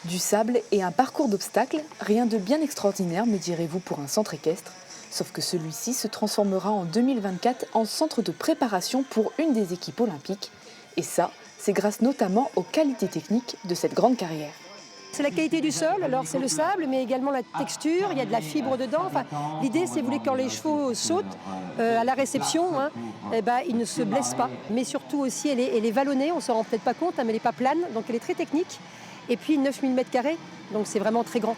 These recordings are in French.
Du sable et un parcours d'obstacles, rien de bien extraordinaire, me direz-vous, pour un centre équestre. Sauf que celui-ci se transformera en 2024 en centre de préparation pour une des équipes olympiques. Et ça, c'est grâce notamment aux qualités techniques de cette grande carrière. C'est la qualité du sol, alors c'est le sable, mais également la texture, il y a de la fibre dedans. Enfin, l'idée, c'est vous voulez que quand les chevaux sautent à la réception, ils ne se blessent pas. Mais surtout aussi, elle est vallonnée, on ne s'en rend peut-être pas compte, mais elle n'est pas plane, donc elle est très technique. Et puis 9000 m², donc c'est vraiment très grand.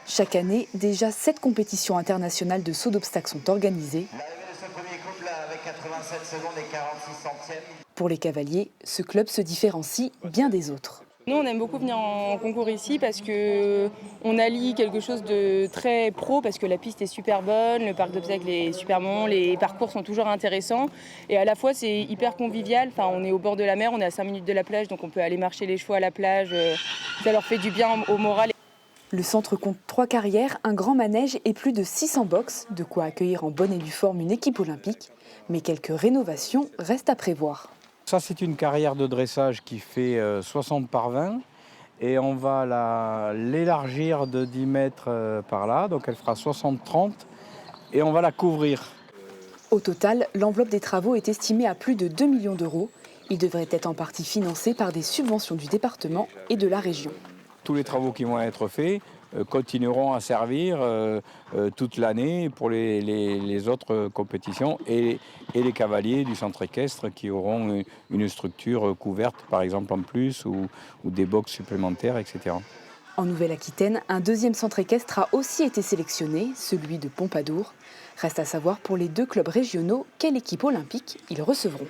Chaque année, déjà 7 compétitions internationales de saut d'obstacles sont organisées. L'arrivée de ce premier couple avec 87 secondes et 46 centièmes. Pour les cavaliers, ce club se différencie bien des autres. Nous, on aime beaucoup venir en concours ici parce qu'on allie quelque chose de très pro, parce que la piste est super bonne, le parc d'obstacles est super bon, les parcours sont toujours intéressants. Et à la fois, c'est hyper convivial. Enfin, on est au bord de la mer, on est à 5 minutes de la plage, donc on peut aller marcher les chevaux à la plage. Ça leur fait du bien au moral. Le centre compte 3 carrières, un grand manège et plus de 600 box, de quoi accueillir en bonne et due forme une équipe olympique. Mais quelques rénovations restent à prévoir. Ça, c'est une carrière de dressage qui fait 60 par 20 et on va l'élargir de 10 mètres par là, donc elle fera 60-30 et on va la couvrir. Au total, l'enveloppe des travaux est estimée à plus de 2 millions d'euros. Il devrait être en partie financé par des subventions du département et de la région. Tous les travaux qui vont être faits continueront à servir toute l'année pour les autres compétitions et les cavaliers du centre équestre qui auront une structure couverte par exemple en plus ou des box supplémentaires, etc. En Nouvelle-Aquitaine, un deuxième centre équestre a aussi été sélectionné, celui de Pompadour. Reste à savoir pour les 2 clubs régionaux quelle équipe olympique ils recevront.